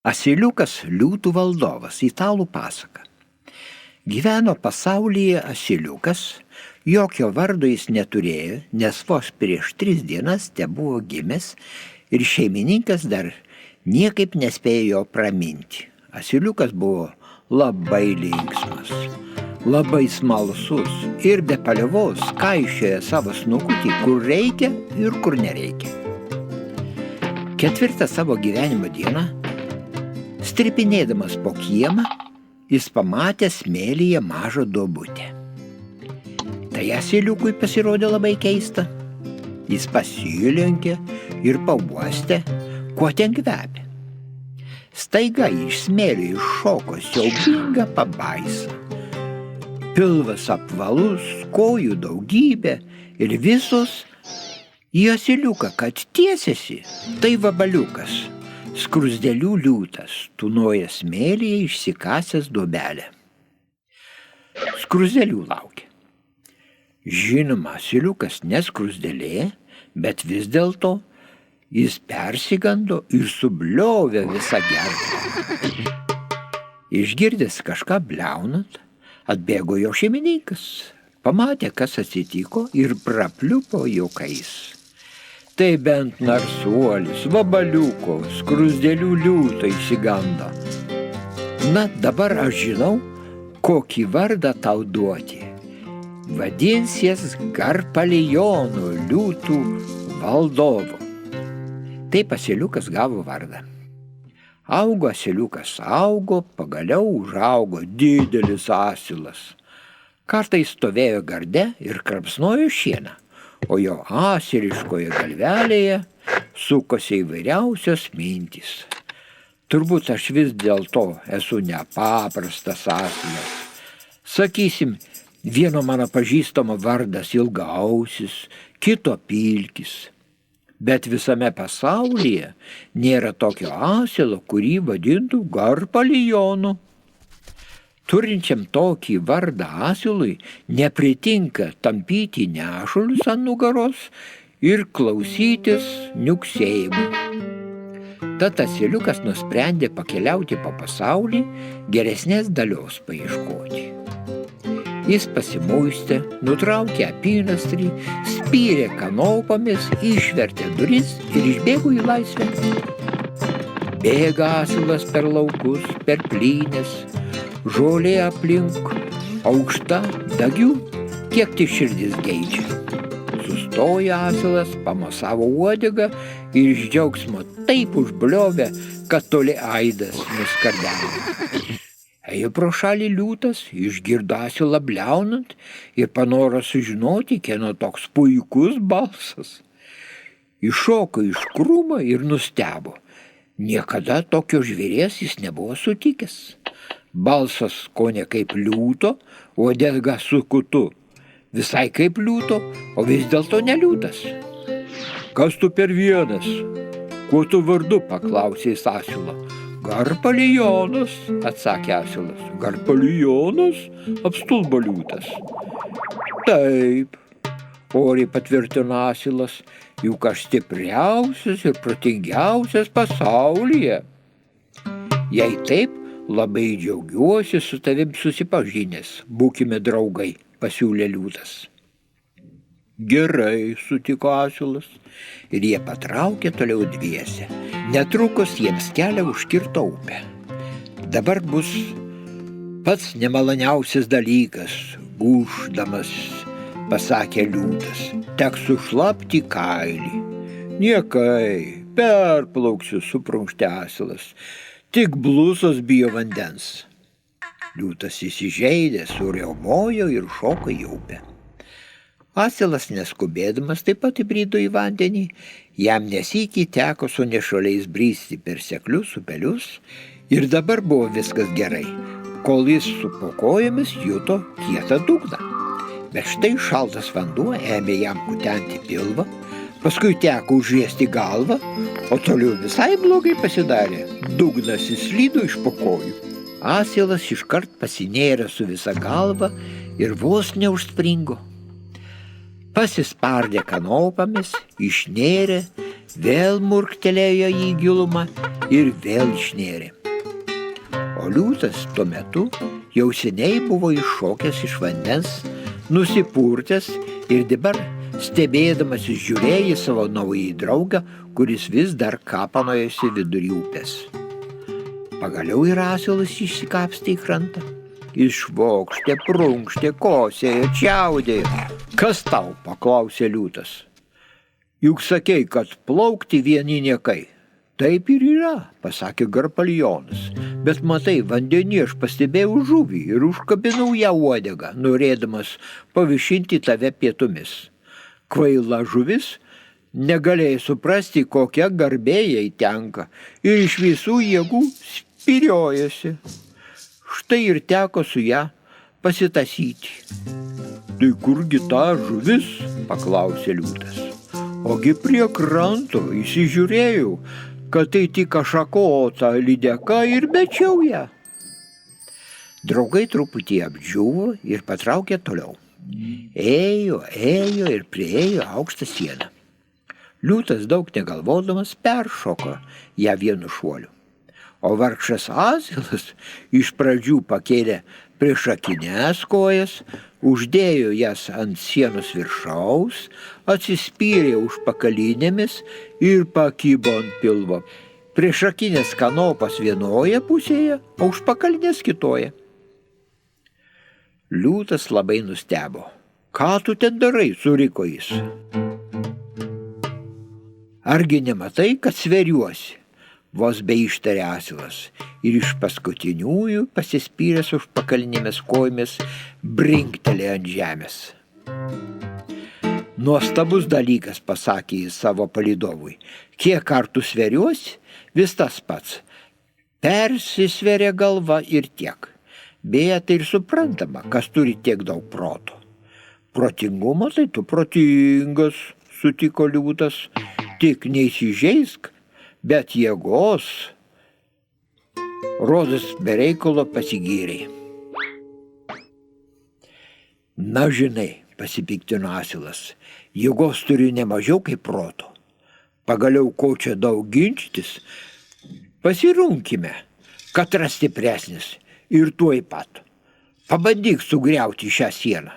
Asiliukas liūtų valdovas, italų pasaka. Gyveno pasaulyje asiliukas, jokio vardo jis neturėjo, nes vos prieš 3 dienas tebuvo gimęs ir šeimininkas dar niekaip nespėjo jo praminti. Asiliukas buvo labai linksmas, labai smalsus ir be paliovos kaišioja savo snukutį, kur reikia ir kur nereikia. 4. savo gyvenimo dieną, stripinėdamas po kiemą, jis pamatė smėlyje mažą duobutę. Tai asiliukui pasirodė labai keista. Jis pasilenkė ir pauostė, kuo ten kvepia. Staiga iš smėlio iššoko siaubinga pabaisa. Pilvas apvalus, kojų daugybė ir visos į asiliuką, kad tiesiasi, tai vabaliukas. Skrusdelių liūtas tūnoja smėlyje išsikasęs duobelę. Skrusdelių laukia. Žinoma, asiliukas neskrusdelė, bet vis dėlto jis persigando ir subliovė visą gerklę. Išgirdęs kažką bliaunant, atbėgo jo šeimininkas, pamatė, kas atsitiko ir prapliupo juokais. Tai bent narsuolis, vabaliuko, skrusdelių liūto išsigando. Na, dabar aš žinau, kokį vardą tau duoti. Vadinsies Garpalijonu, liūtų valdovu. Taip asiliukas gavo vardą. Augo asiliukas, pagaliau užaugo didelis asilas. Kartais stovėjo garde ir krapsnojo šieną, o jo asiliškoje galvelėje sukosi įvairiausios mintys. Turbūt aš vis dėlto esu nepaprastas asilas. Sakysim, vieno mano pažįstamo vardas Ilgaausis, kito Pilkis. Bet visame pasaulyje nėra tokio asilo, kurį vadintų Garpalijonu. Turinčiam tokį vardą asilui nepritinka tampyti nešulius ant nugaros ir klausytis niuksėjimų. Tad asiliukas nusprendė pakeliauti po pasaulį, geresnės dalios paieškoti. Jis pasimuistė, nutraukė apynastrį, spyrė kanopomis, išvertė duris ir išbėgo į laisvę. Bėga asilas per laukus, per plynės, žolė aplink, aukšta, dagių, kiek tik širdis geidžia. Sustoja asilas, pamosavo uodegą ir iš džiaugsmo taip užbliovė, kad toli aidas nuskardeno. Ėjo pro šalį liūtas, išgirdo asilą bliaunant ir panoro sužinoti, kieno toks puikus balsas. Iššoko iš krūmo ir nustebo. Niekada tokio žvėries jis nebuvo sutikęs. Balsas kone kaip liūto, uodega su kutu. Visai kaip liūto, o vis dėlto ne liūtas. Kas tu per vienas? Kuo tu vardu, paklausė jis asilo. Garpalijonas, atsakė asilas. Garpalijonas, apstulbo liūtas. Taip, oriai patvirtino asilas, juk aš stipriausias ir protingiausias pasaulyje. Jei taip, labai džiaugiuosi su tavim susipažinęs, būkime draugai, pasiūlė liūtas. Gerai, sutiko asilas, ir jie patraukė toliau dviese. Netrukus jiems kelią užkirto upę. Dabar bus pats nemaloniausias dalykas, gūždamas, pasakė liūtas, teks sušlapti kailį. Niekai, perplauksiu, suprunkštė asilas, tik blusos bijo vandens. Liūtas įsižeidė, suriaumojo ir šoko į upę. Asilas neskubėdamas taip pat įbrido į vandenį, jam nesykį teko su nešuoliais bristi per seklius upelius ir dabar buvo viskas gerai, kol jis su po kojomis juto kietą dugną. Bet štai šaltas vanduo ėmė jam kutenti pilvą, paskui teko užriesti galvą, o toliau visai blogai pasidarė, dugnas įslydo iš po kojų. Asilas iškart pasinėrė su visa galva ir vos neužspringo. Pasispardė kanopomis, išnėrė, vėl murktelėjo į gilumą ir vėl išnėrė. O liūtas tuo metu jau seniai buvo iššokęs iš vandens, nusipurtęs ir dabar stebėdamas žiūrėjo į savo naująjį draugą, kuris vis dar kapanojosi vidury upės. Pagaliau ir asilas išsikapstė į krantą. Išvokštė, prunkštė, kosėjo, čiaudėjo. Kas tau? Paklausė liūtas. Juk sakei, kad plaukti vieni niekai. Taip ir yra, pasakė Garpalijonas. Bet matai, vandenį aš pastebėjau žuvį ir užkabinau ją uodegą, norėdamas pavišinti tave pietumis. Kvaila žuvis negalėjai suprasti, kokia garbė jai tenka ir iš visų jėgų spyriojasi. Štai ir teko su ją pasitasyti. Tai kurgi ta žuvis? Paklausė liūtas. Ogi prie kranto įsižiūrėjau, kad tai tik ašakota lydeka ir bečiau ją. Draugai truputį apdžiuvo ir patraukė toliau. Ėjo ir prieėjo aukštą sieną. Liūtas daug negalvodamas peršoko ją vienu šuoliu. O vargšas asilas iš pradžių pakėlė priešakines kojas, uždėjo jas ant sienos viršaus, atsispyrė užpakalinėmis ir pakibo ant pilvo. Priešakinės kanopas vienoje pusėje, o užpakalinės kitoje. Liūtas labai nustebo. Ką tu ten darai, suriko jis. Argi nematai, kad sveriuosi? Vos beištarė asilas ir iš paskutiniųjų pasispyręs užpakalinėmis kojomis brinktelė ant žemės. Nuostabus dalykas, pasakė jis savo palydovui. Kiek kartų sveriuosi, vis tas pats. Persisveria galva ir tiek. Beje, tai ir suprantama, kas turi tiek daug proto. Protingumo tai tu protingas, sutiko liūtas, tik neįsižeisk, bet jėgos rodos be reikalo pasigyrė. Na žinai, pasipiktino asilas, jėgos turi ne mažiau kaip proto. Pagaliau ko čia daug ginčytis, pasirunkime, katras stipresnis ir tuoj pat. Pabandyk sugriauti šią sieną.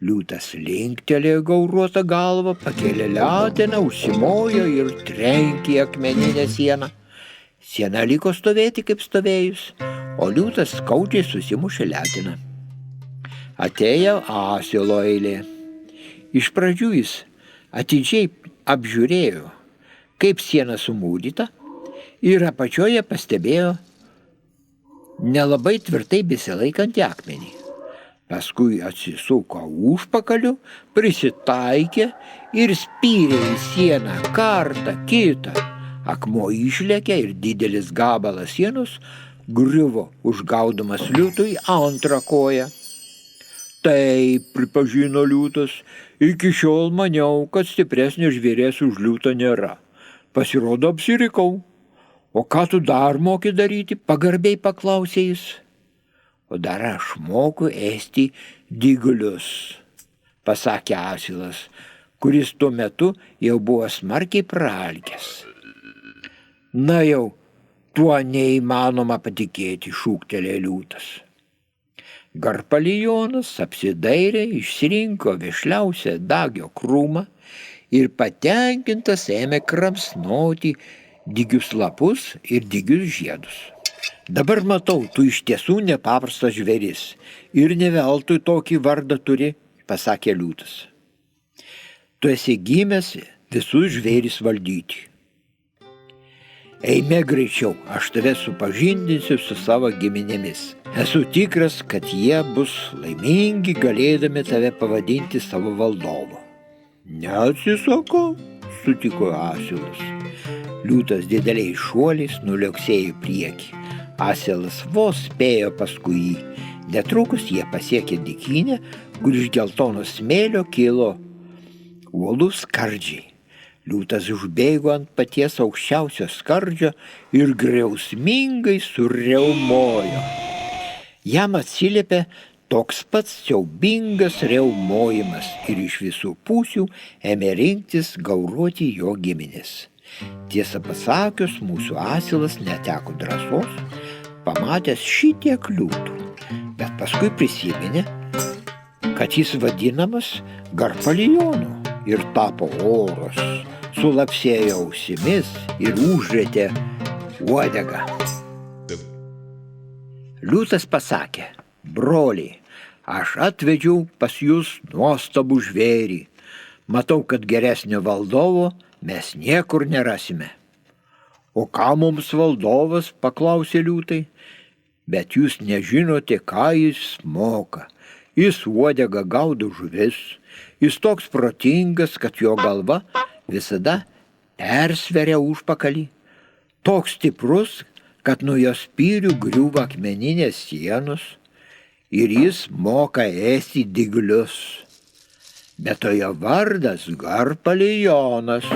Liūtas linktelėjo gauruotą galvą, pakėlė leteną, užsimojo ir trenkė akmeninę sieną. Siena liko stovėti kaip stovėjus, o liūtas skaudžiai susimušė leteną. Atėjo asilo eilė. Iš pradžių jis atidžiai apžiūrėjo, kaip siena sumūdyta, ir apačioje pastebėjo nelabai tvirtai besilaikantį akmenį. Paskui atsisuko užpakaliu, prisitaikė ir spyrė į sieną kartą, kitą. Akmuo išlėkė ir didelis gabalas sienos griuvo užgaudamas liūtui antrą koją. Taip, pripažino liūtas, iki šiol maniau, kad stipresnio žvėrės už liūtą nėra. Pasirodo, apsirikau. O ką tu dar moki daryti? Pagarbiai paklausė jis. O dar aš moku ėsti dyglius, pasakė asilas, kuris tuo metu jau buvo smarkiai praalkęs. Na jau, tuo neįmanoma patikėti, šūktelė liūtas. Garpalijonas apsidairė, išsirinko vešliausią dagio krūmą ir patenkintas ėmė kramsnoti dygius lapus ir dygius žiedus. Dabar matau, tu iš tiesų nepaprastas žvėris ir ne veltui tokį vardą turi, pasakė liūtas. Tu esi gimęs visus žvėris valdyti. Eime greičiau, aš tave supažindinsiu su savo giminėmis. Esu tikras, kad jie bus laimingi galėdami tave pavadinti savo valdovu. Neatsisakau, sutiko asilas. Liūtas dideliais šuoliais nuliuoksėjo į priekį. Asilas vos spėjo paskui jį. Netrukus jie pasiekė dykynę, kur iš geltono smėlio kilo uolų skardžiai. Liūtas užbėgo ant paties aukščiausio skardžio ir griausmingai suriaumojo. Jam atsiliepė toks pats siaubingas riaumojimas ir iš visų pusių ėmė rinktis gauruoti jo giminės. Tiesą pasakius, mūsų asilas neteko drąsos pamatęs šitiek liūtų, bet paskui prisiminė, kad jis vadinamas Garpalijonu ir tapo oras, sulapsėjo ausimis ir užrėtė uodegą. Liūtas pasakė: broliai, aš atvedžiau pas jūs nuostabų žvėrį. Matau, kad geresnio valdovo mes niekur nerasime. O ką mums valdovas, paklausė liūtai, bet jūs nežinote, ką jis moka. Jis uodega gaudo žuvis, jis toks protingas, kad jo galva visada persveria užpakalį. Toks stiprus, kad nuo jo spyrių griūva akmeninės sienos ir jis moka ėsti dyglius. Bet to jo vardas Garpalijonas.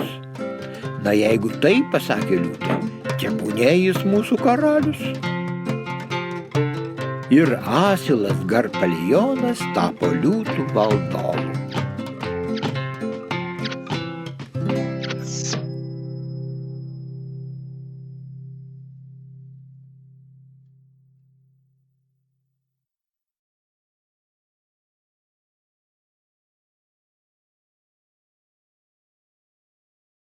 Na jeigu taip, pasakė liūtė, tebūnie jis mūsų karalius. Ir asilas Garpalijonas tapo liūtų valdovu.